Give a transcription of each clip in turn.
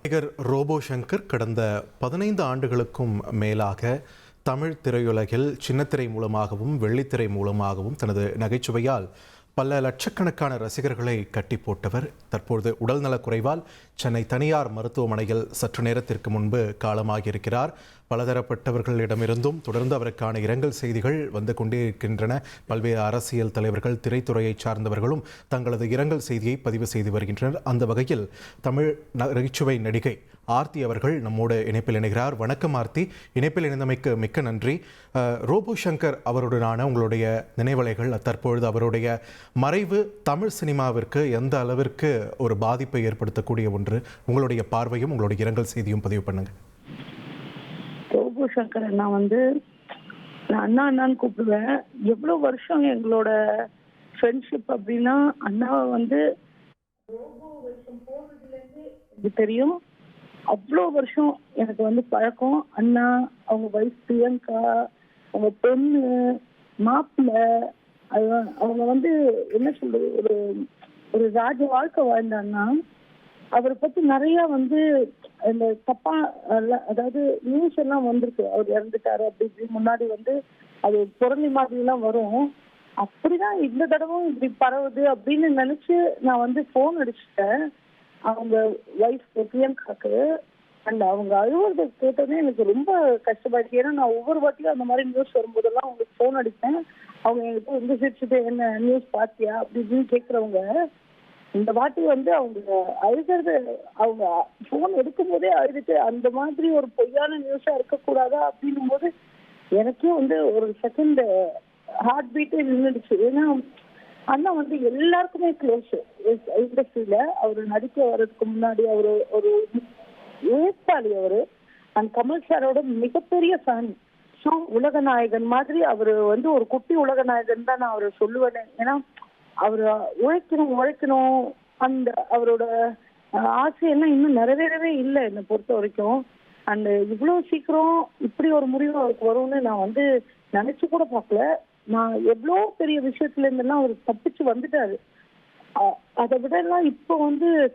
நடிகர் ரோபோ சங்கர் கடந்த 15 ஆண்டுகளுக்கும் மேலாக தமிழ் திரையுலகில் சின்னத்திரை மூலமாகவும் வெள்ளித்திரை மூலமாகவும் தனது நகைச்சுவையால் பல லட்சக்கணக்கான ரசிகர்களை கட்டி போட்டவர். தற்பொழுது உடல்நலக் குறைவால் சென்னை தனியார் மருத்துவமனையில் சற்று நேரத்திற்கு முன்பு காலமாகியிருக்கிறார். பலதரப்பட்டவர்களிடமிருந்தும் தொடர்ந்து அவருக்கான இரங்கல் செய்திகள் வந்து கொண்டே இருக்கின்றன. பல்வேறு அரசியல் தலைவர்கள், திரைத்துறையை சார்ந்தவர்களும் தங்களது இரங்கல் செய்தியை பதிவு செய்து வருகின்றனர். அந்த வகையில் தமிழ் நகைச்சுவை நடிகை ஆர்த்தி அவர்கள் நம்மோடு இணைப்பில் இணைகிறார். வணக்கம் ஆர்த்தி, இணைப்பில் இணைந்தமைக்கு மிக்க நன்றி. ரோபோ சங்கர் அவருடனான உங்களுடைய நினைவலைகள், தற்பொழுது அவருடைய மறைவு தமிழ் சினிமாவிற்கு எந்த அளவிற்கு ஒரு பாதிப்பை ஏற்படுத்தக்கூடிய ஒன்று, உங்களுடைய பார்வையும் உங்களுடைய இரங்கல் செய்தியும் பதிவு பண்ணுங்க. ரோபோ சங்கர் அண்ணா நான் அண்ணான்னு கூப்பிடுவேன். எவ்வளவு வருஷம் எங்களோட ஃப்ரெண்ட்ஷிப் அப்படின்னா, அண்ணாவை ரோபோ வருஷம் போனதுலேருந்து தெரியும். அவ்வளோ வருஷம் எனக்கு பழக்கம். அண்ணா, அவங்க வைஃப் பிரியங்கா, அவங்க பொண்ணு, மாப்பிள்ளை, அவங்க என்ன சொல்றது, ஒரு ராஜ வாழ்க்கை வாழ்ந்தான்னா. அவரை பத்தி நிறைய இந்த தப்பா அதாவது நியூஸ் எல்லாம் வந்திருக்கு. அவர் இறந்துட்டாரு அப்படி இப்படி முன்னாடி அது புறணி மாதிரி எல்லாம் வரும். அப்படிதான் இந்த தடவும் இப்படி பரவுது அப்படின்னு நினைச்சு நான் போன் அடிச்சுட்டேன் அவங்க வைஃப் பிரியங்காக்கு. அண்ட் அவங்க அழுவுறதை கேட்டோன்னே எனக்கு ரொம்ப கஷ்டமாயிடுச்சு. ஏன்னா நான் ஒவ்வொரு வாட்டியும் அந்த மாதிரி நியூஸ் வரும்போதெல்லாம் அவங்களுக்கு ஃபோன் அடிப்பேன். அவங்க என்கிட்ட சிரிச்சுட்டு என்ன நியூஸ் பார்த்தியா அப்படி இப்படின்னு கேட்குறவங்க. இந்த வாட்டி அவங்க அழுகிறது, அவங்க ஃபோன் எடுக்கும் போதே அழுதுட்டு அந்த மாதிரி ஒரு பொய்யான நியூஸா இருக்கக்கூடாதா அப்படின்னும் போது எனக்கே ஒரு செகண்ட் ஹார்ட் பீட்டே நின்றுடுச்சு. ஏன்னா அண்ணா எல்லாருக்குமே க்ளோஸ் இண்டஸ்ட்ரியில. அவர் நடிக்க வர்றதுக்கு முன்னாடி அவரு ஒரு ஏற்பாளி. அவரு அண்ட் கமல் சாரோட மிகப்பெரிய ஃபேன். ஸோ உலக நாயகன் மாதிரி அவரு ஒரு குட்டி உலக நாயகன் தான் நான் அவரை சொல்லுவேன். ஏன்னா அவர் உழைக்கணும் அந்த அவரோட ஆசையெல்லாம் இன்னும் நிறைவேறவே இல்லை என்னை பொறுத்த வரைக்கும். அண்ட் இவ்வளோ சீக்கிரம் இப்படி ஒரு முடிவு அவருக்கு வரும்னு நான் நினைச்சு கூட பார்க்கல. நான் எவ்வளோ பெரிய விஷயத்துல இருந்தெல்லாம் அவர் தப்பிச்சு வந்துட்டாரு. அதை விட எல்லாம் இப்போ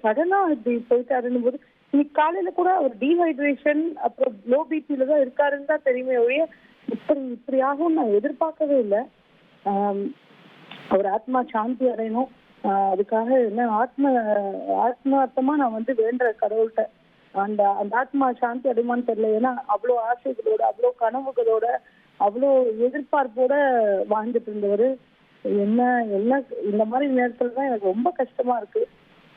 சடனா இப்படி போயிட்டாருன்னு போது, இன்னைக்கு காலையில கூட அவர் டீஹைட்ரேஷன் அப்புறம் லோ பிபியில தான் இருக்காருன்னு தான் தெரியுமே ஒழிய இப்படி ஆகும் நான் எதிர்பார்க்கவே இல்லை. அவர் ஆத்மா சாந்தி அடையணும். அதுக்காக என்ன ஆத்மார்த்தமா நான் வேண்டுற கடவுள்கிட்ட அந்த ஆத்மா சாந்தி அடையுமான்னு தெரியல. ஏன்னா அவ்வளோ ஆசைகளோட, அவ்வளோ கனவுகளோட, அவ்வளோ எதிர்பார்ப்போட வாழ்ந்துட்டு இருந்தவர். என்ன இந்த மாதிரி நேரத்துல தான் எனக்கு ரொம்ப கஷ்டமா இருக்கு.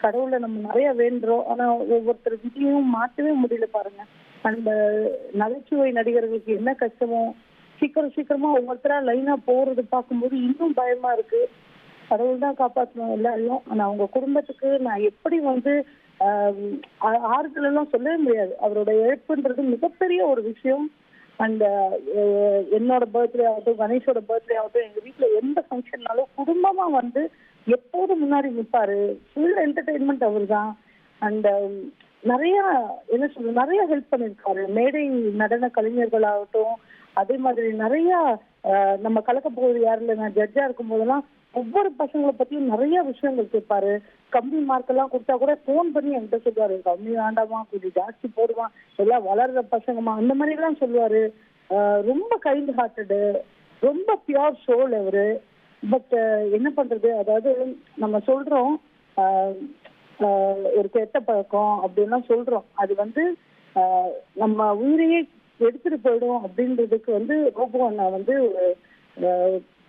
கடவுளை நம்ம நிறைய வேண்டுறோம், ஆனா ஒவ்வொருத்தர் விதியும் மாற்றவே முடியல பாருங்க. அந்த நகைச்சுவை நடிகர்களுக்கு என்ன கஷ்டமோ, சீக்கிரமா ஒவ்வொருத்தரா லைனா போறது பார்க்கும்போது இன்னும் பயமா இருக்கு. கடவுள் தான் காப்பாற்றணும் எல்லாரையும். ஆனா அவங்க குடும்பத்துக்கு நான் எப்படி ஆறுதல் எல்லாம் சொல்லவே முடியாது. அவரோட இழப்புன்றது மிகப்பெரிய ஒரு விஷயம். அந்த என்னோட பர்த்டே ஆகட்டும், கணேஷோட பர்த்டே ஆகட்டும், எங்க வீட்டுல எந்த ஃபங்க்ஷன்னாலும் குடும்பமா எப்போதும் முன்னாடி நிற்பாரு. ஃபுல் என்டர்டெயின்மெண்ட் அவர் தான். அண்ட் நிறைய நிறைய ஹெல்ப் பண்ணியிருக்காரு. மேடை நடன கலைஞர்கள் ஆகட்டும், அதே மாதிரி நிறைய நம்ம கலக்க போகுது யாருல நான் ஜட்ஜா இருக்கும் போதெல்லாம் ஒவ்வொரு பசங்களை பத்தியும் நிறைய விஷயங்கள் கேட்பாரு. கம்மி மார்க் எல்லாம் கொடுத்தா கூட போன் பண்ணி என்கிட்ட சொல்லுவாரு, கம்மி வேண்டாமா, கொஞ்சம் ஜாஸ்தி போடுவான், எல்லாம் வளர்ற பசங்கம்மா, அந்த மாதிரி எல்லாம் சொல்லுவாரு. ரொம்ப கைண்ட் ஹார்ட்டடு, ரொம்ப பியோர் சோல் அவரு. பட் என்ன பண்றது, அதாவது நம்ம சொல்றோம் ஒரு கெட்ட பழக்கம் அப்படின்லாம் சொல்றோம். அது நம்ம உயிரையே எடுத்துட்டு போயிடும் அப்படின்றதுக்கு ரோபோ அண்ணா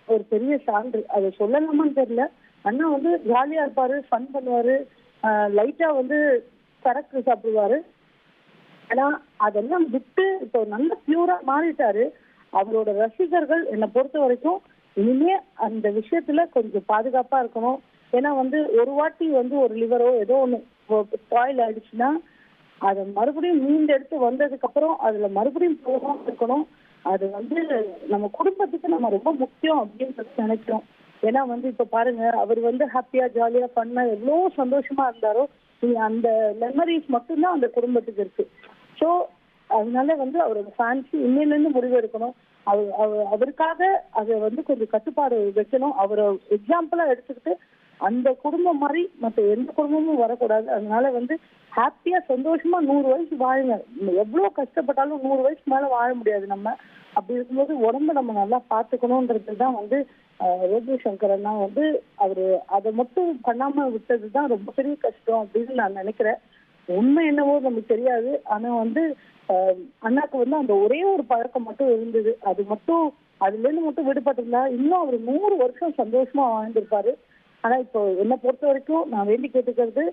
ஒரு பெரிய சான்று. அதை சொல்லலாமான்னு தெரியல. அண்ணா ஜாலியா இருப்பாரு, ஃபன் பண்ணுவாரு, லைட்டா சரக்கு சாப்பிடுவாரு. ஆனா அதெல்லாம் விட்டு இப்போ நல்ல பியூரா மாறிட்டாரு. அவரோட ரசிகர்கள் என்னை பொறுத்த வரைக்கும் இனிமே அந்த விஷயத்துல கொஞ்சம் பாதுகாப்பா இருக்கணும். ஏன்னா ஒரு வாட்டி ஒரு லிவரோ ஏதோ ஒண்ணு ஸ்பாயில் ஆயிடுச்சுன்னா அதை மறுபடியும் மீண்டெடுத்து வந்ததுக்கு அப்புறம் அதுல மறுபடியும் போகாம இருக்கணும். அது நம்ம குடும்பத்துக்கு நம்ம ரொம்ப முக்கியம் அப்படின்னு நினைக்கிறோம். ஏன்னா இப்ப பாருங்க, அவர் ஹாப்பியா ஜாலியா பண்ணா எவ்வளோ சந்தோஷமா இருந்தாரோ அந்த மெமரிஸ் மட்டும்தான் அந்த குடும்பத்துக்கு இருக்கு. ஸோ அதனால அவரோட ஃபேன்சி இன்னையில இருந்து முடிவு எடுக்கணும். அவருக்காக அதை கொஞ்சம் கட்டுப்பாடு வைக்கணும். அவரை எக்ஸாம்பிளா எடுத்துக்கிட்டு அந்த குடும்பம் மாதிரி மற்ற எந்த குடும்பமும் வரக்கூடாது. அதனால வந்து ஹாப்பியா சந்தோஷமா 100 வயசு வாழுங்க. எவ்வளவு கஷ்டப்பட்டாலும் 100 வயசு மேல வாழ முடியாது நம்ம. அப்படி இருக்கும்போது உடம்ப நம்ம நல்லா பாத்துக்கணும்ன்றது தான் வந்து ரோபோ சங்கர் அண்ணா வந்து அவரு அதை மட்டும் பண்ணாம விட்டது தான் ரொம்ப பெரிய கஷ்டம் அப்படின்னு நான் நினைக்கிறேன். உண்மை என்னவோ நமக்கு தெரியாது. ஆனா வந்து அண்ணாக்கு வந்து அந்த ஒரே ஒரு பழக்கம் மட்டும் இருந்தது. அது மட்டும் அதுல இருந்து மட்டும் விடுபட்டிருந்தா இன்னும் அவர் 100 வருஷம் சந்தோஷமா வாழ்ந்திருப்பாரு. ஆனா இப்போ என்னை பொறுத்த வரைக்கும் நான் வேண்டி கேட்டுக்கிறது,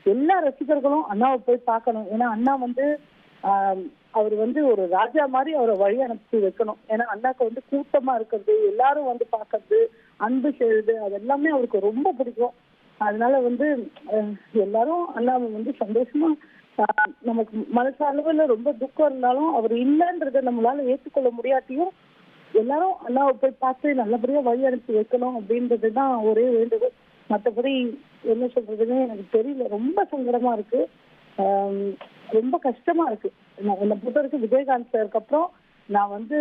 எல்லா ரசிகர்களும் அண்ணாவை போய் பார்க்கணும். ஏன்னா அண்ணா வந்து அவர் வந்து ஒரு ராஜா மாதிரி அவரை வழி அனுப்பி வைக்கணும். ஏன்னா அண்ணாக்கு வந்து கூட்டமா இருக்கிறது, எல்லாரும் வந்து பார்க்கறது, அன்பு செய்யுது, அது எல்லாமே அவருக்கு ரொம்ப பிடிக்கும். அதனால வந்து எல்லாரும் அண்ணாவை வந்து சந்தோஷமா நமக்கு மனசு அளவுல ரொம்ப துக்கம் இருந்தாலும் அவர் இல்லைன்றத நம்மளால ஏற்றுக்கொள்ள முடியாட்டியும் எல்லாரும் அண்ணாவை போய் பார்த்து நல்லபடியா வழி அனுப்பி வைக்கணும் அப்படின்றது தான் ஒரே வேண்டுகோள். மற்றபடி என்ன சொல்றதுன்னு எனக்கு தெரியல. ரொம்ப சங்கடமா இருக்கு. ரொம்ப கஷ்டமா இருக்கு. என்னை பொறுத்த வரைக்கும் விஜயகாந்த் சாருக்கு அப்புறம் நான் வந்து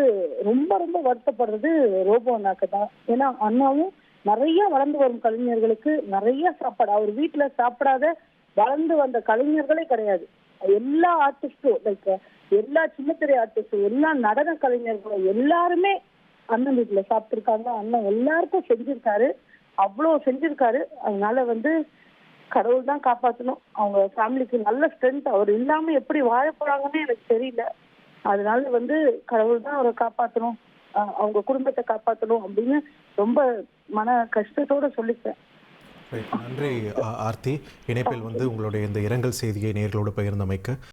ரொம்ப ரொம்ப வருத்தப்படுறது ரோபோ அண்ணாக்கு தான். ஏன்னா அண்ணாவும் நிறைய வளர்ந்து வரும் கலைஞர்களுக்கு நிறைய சாப்பாடு, அவர் வீட்டுல சாப்பிடாத வளர்ந்து வந்த கலைஞர்களே கிடையாது. எல்லா ஆர்டிஸ்டும் லைக் எல்லா சின்னத்திரை ஆர்டிஸ்டும் எல்லா நடன கலைஞர்களும் எல்லாருமே அண்ணன் வீட்டுல சாப்பிட்டுருக்காங்க. அண்ணன் எல்லாருக்கும் செஞ்சிருக்காரு, அவ்வளவு செஞ்சிருக்காரு. அதனால வந்து கடவுள் தான் காப்பாற்றணும். அவங்க ஃபேமிலிக்கு நல்ல ஸ்ட்ரென்த். அவர் இல்லாம எப்படி வாழ போறாங்கன்னு எனக்கு தெரியல. அதனால வந்து கடவுள் தான் அவரை காப்பாற்றணும், அவங்க குடும்பத்தை காப்பாற்றணும் அப்படின்னு ரொம்ப மன கஷ்டத்தோட சொல்லிப்பேன். நன்றி ஆர்த்தி. இணைப்பில் வந்து உங்களுடைய இந்த இரங்கல் செய்தியை நேயர்களோடு பகிர்ந்தமைக்கு.